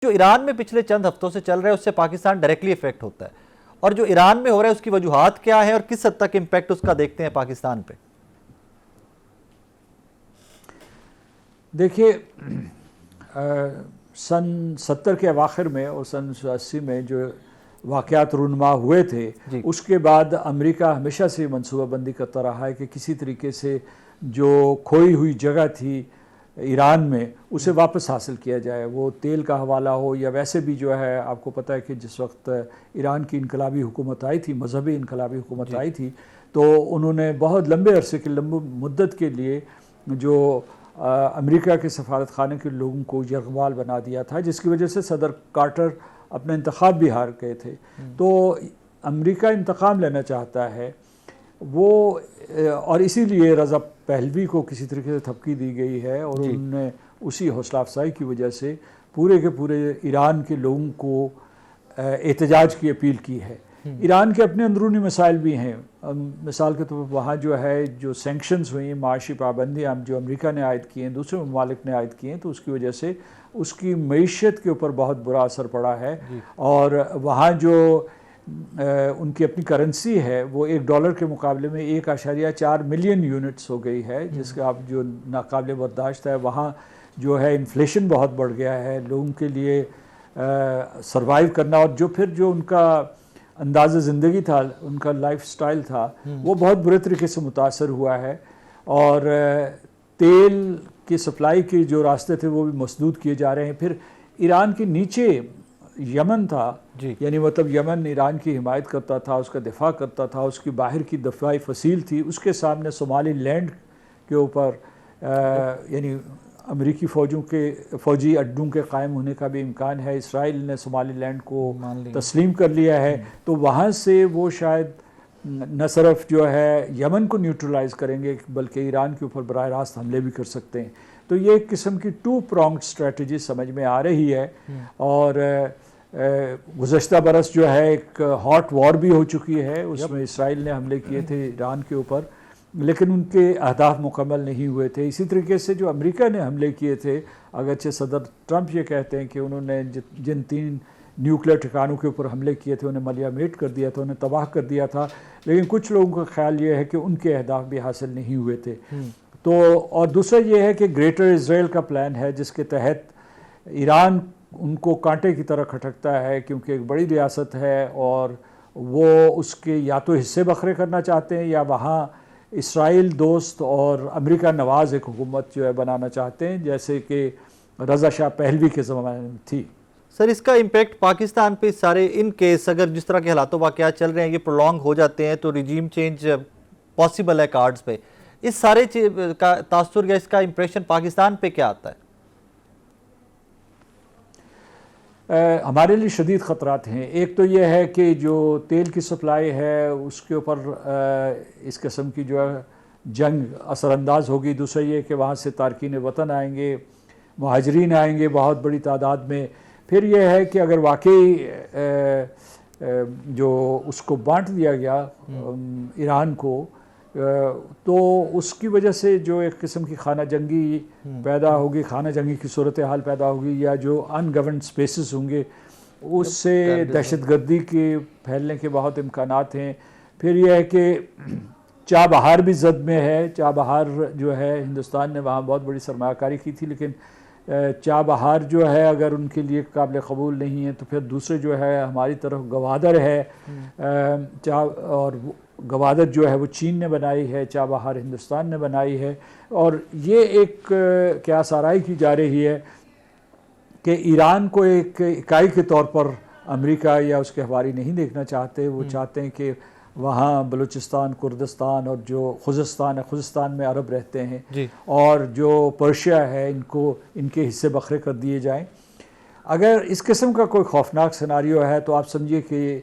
جو ایران میں پچھلے چند ہفتوں سے چل رہا ہے اس سے پاکستان ڈائریکٹلی افیکٹ ہوتا ہے، اور جو ایران میں ہو رہا ہے اس کی وجوہات کیا ہیں اور کس حد تک امپیکٹ اس کا دیکھتے ہیں پاکستان پہ؟ دیکھیے، سن 70 کے اواخر میں اور سن 80 میں جو واقعات رونما ہوئے تھے، اس کے بعد امریکہ ہمیشہ سے منصوبہ بندی کرتا رہا ہے کہ کسی طریقے سے جو کھوئی ہوئی جگہ تھی ایران میں اسے واپس حاصل کیا جائے، وہ تیل کا حوالہ ہو یا ویسے بھی جو ہے آپ کو پتہ ہے کہ جس وقت ایران کی انقلابی حکومت آئی تھی، مذہبی انقلابی حکومت آئی تھی، تو انہوں نے بہت لمبے عرصے کی لمبی مدت کے لیے جو امریکہ کے سفارت خانے کے لوگوں کو یرغمال بنا دیا تھا، جس کی وجہ سے صدر کارٹر اپنا انتخاب بھی ہار گئے تھے۔ تو امریکہ انتقام لینا چاہتا ہے وہ، اور اسی لیے رضا پہلوی کو کسی طریقے سے تھپکی دی گئی ہے، اور انہوں نے اسی حوصلہ افزائی کی وجہ سے پورے کے پورے ایران کے لوگوں کو احتجاج کی اپیل کی ہے۔ ایران کے اپنے اندرونی مسائل بھی ہیں، مثال کے طور پر وہاں جو ہے جو سینکشنز ہوئی ہیں، معاشی پابندیاں جو امریکہ نے عائد کی ہیں، دوسرے ممالک نے عائد کی ہیں، تو اس کی وجہ سے اس کی معیشت کے اوپر بہت برا اثر پڑا ہے، اور وہاں جو ان کی اپنی کرنسی ہے وہ $1 کے مقابلے میں 1.4 ملین یونٹس ہو گئی ہے، جس کا اب جو ناقابل برداشت ہے۔ وہاں جو ہے انفلیشن بہت بڑھ گیا ہے، لوگوں کے لیے سروائیو کرنا، اور جو ان کا انداز زندگی تھا، ان کا لائف سٹائل تھا، وہ بہت برے طریقے سے متاثر ہوا ہے، اور تیل کی سپلائی کے جو راستے تھے وہ بھی مسدود کیے جا رہے ہیں۔ پھر ایران کے نیچے یمن تھا، یعنی مطلب یمن ایران کی حمایت کرتا تھا، اس کا دفاع کرتا تھا، اس کی باہر کی دفاعی فصیل تھی، اس کے سامنے صومالی لینڈ کے اوپر یعنی امریکی فوجی اڈوں کے قائم ہونے کا بھی امکان ہے۔ اسرائیل نے صومالی لینڈ کو تسلیم کر لیا ہے، تو وہاں سے وہ شاید نہ صرف جو ہے یمن کو نیوٹرلائز کریں گے بلکہ ایران کے اوپر براہ راست حملے بھی کر سکتے ہیں۔ تو یہ ایک قسم کی 2 pronged اسٹریٹجی سمجھ میں آ رہی ہے، اور گزشتہ برس جو ہے ایک ہاٹ وار بھی ہو چکی ہے، اس میں اسرائیل نے حملے کیے تھے ایران کے اوپر، لیکن ان کے اہداف مکمل نہیں ہوئے تھے۔ اسی طریقے سے جو امریکہ نے حملے کیے تھے، اگرچہ صدر ٹرمپ یہ کہتے ہیں کہ انہوں نے جن 3 نیوکلیر ٹھکانوں کے اوپر حملے کیے تھے انہیں ملیامیٹ کر دیا تھا، انہیں تباہ کر دیا تھا، لیکن کچھ لوگوں کا خیال یہ ہے کہ ان کے اہداف بھی حاصل نہیں ہوئے تھے۔ تو اور دوسرا یہ ہے کہ گریٹر اسرائیل کا پلان ہے، جس کے تحت ایران ان کو کانٹے کی طرح کھٹکتا ہے، کیونکہ ایک بڑی ریاست ہے اور وہ اس کے یا تو حصے بکھرے کرنا چاہتے ہیں، یا وہاں اسرائیل دوست اور امریکہ نواز ایک حکومت جو ہے بنانا چاہتے ہیں، جیسے کہ رضا شاہ پہلوی کے زمانے میں تھی۔ سر، اس کا امپیکٹ پاکستان پہ سارے ان کیس اگر جس طرح کے حالات و واقعات چل رہے ہیں یہ پرولونگ ہو جاتے ہیں تو ریجیم چینج پاسبل ہے کارڈز پہ، اس سارے کا تاثر یا اس کا امپریشن پاکستان پہ کیا آتا ہے؟ ہمارے لیے شدید خطرات ہیں۔ ایک تو یہ ہے کہ جو تیل کی سپلائی ہے اس کے اوپر اس قسم کی جو ہے جنگ اثر انداز ہوگی۔ دوسرا یہ کہ وہاں سے تارکین وطن آئیں گے، مہاجرین آئیں گے بہت بڑی تعداد میں۔ پھر یہ ہے کہ اگر واقعی جو اس کو بانٹ دیا گیا ایران کو، تو اس کی وجہ سے جو ایک قسم کی خانہ جنگی پیدا ہوگی، خانہ جنگی کی صورتحال پیدا ہوگی، یا جو ان گورنڈ سپیسز ہوں گے اس سے دہشت گردی کے پھیلنے کے بہت امکانات ہیں۔ پھر یہ ہے کہ چابہار بھی زد میں ہے۔ چابہار جو ہے ہندوستان نے وہاں بہت بڑی سرمایہ کاری کی تھی، لیکن چابہار جو ہے اگر ان کے لیے قابل قبول نہیں ہے تو پھر دوسرے جو ہے ہماری طرف گوادر ہے، اور گوادر جو ہے وہ چین نے بنائی ہے، چابہار ہندوستان نے بنائی ہے، اور یہ ایک قیاس آرائی کی جا رہی ہے کہ ایران کو ایک اکائی کے طور پر امریکہ یا اس کے حواری نہیں دیکھنا چاہتے۔ وہ چاہتے ہیں کہ وہاں بلوچستان، کردستان اور جو خوزستان ہے، خوزستان میں عرب رہتے ہیں، اور جو پرشیا ہے، ان کے حصے بکھرے کر دیے جائیں۔ اگر اس قسم کا کوئی خوفناک سیناریو ہے تو آپ سمجھیے کہ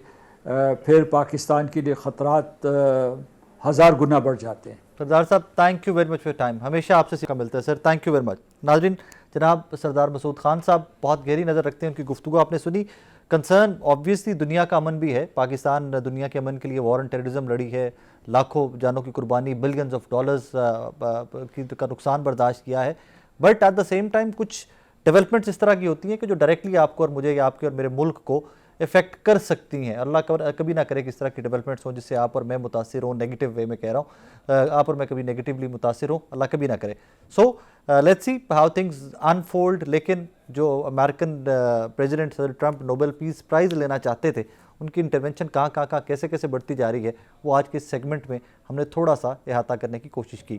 پھر پاکستان کے لیے خطرات 1000 گنا بڑھ جاتے ہیں۔ سردار صاحب، thank you very much for time, ہمیشہ آپ سے سیکھا ملتا ہے سر، تھینک یو ویری مچ۔ ناظرین، جناب سردار مسعود خان صاحب بہت گہری نظر رکھتے ہیں، ان کی گفتگو آپ نے سنی۔ کنسرن آبویسلی دنیا کا امن بھی ہے، پاکستان دنیا کے امن کے لیے وار اینڈ ٹیررزم لڑی ہے، لاکھوں جانوں کی قربانی، بلینز آف ڈالرز کا نقصان برداشت کیا ہے، but at the same time کچھ ڈیولپمنٹس اس طرح کی ہوتی ہیں کہ جو ڈائریکٹلی آپ کو اور مجھے یا آپ کے اور میرے ملک کو افیکٹ کر سکتی ہیں. اللہ کبھی نہ کرے کہ اس طرح کی ڈیولپمنٹس ہوں جس سے آپ اور میں متاثر ہوں, نیگیٹو وے میں کہہ رہا ہوں, آپ اور میں کبھی نیگیٹیولی متاثر ہوں, اللہ کبھی نہ کرے. So let's see how things unfold. لیکن جو امریکن پریزیڈنٹ صدر ٹرمپ نوبل پیس پرائز لینا چاہتے تھے, ان کی انٹرونشن کہاں کیسے بڑھتی جا رہی ہے, وہ آج کے اس سیگمنٹ میں ہم نے تھوڑا سا احاطہ کرنے کی کوشش کی.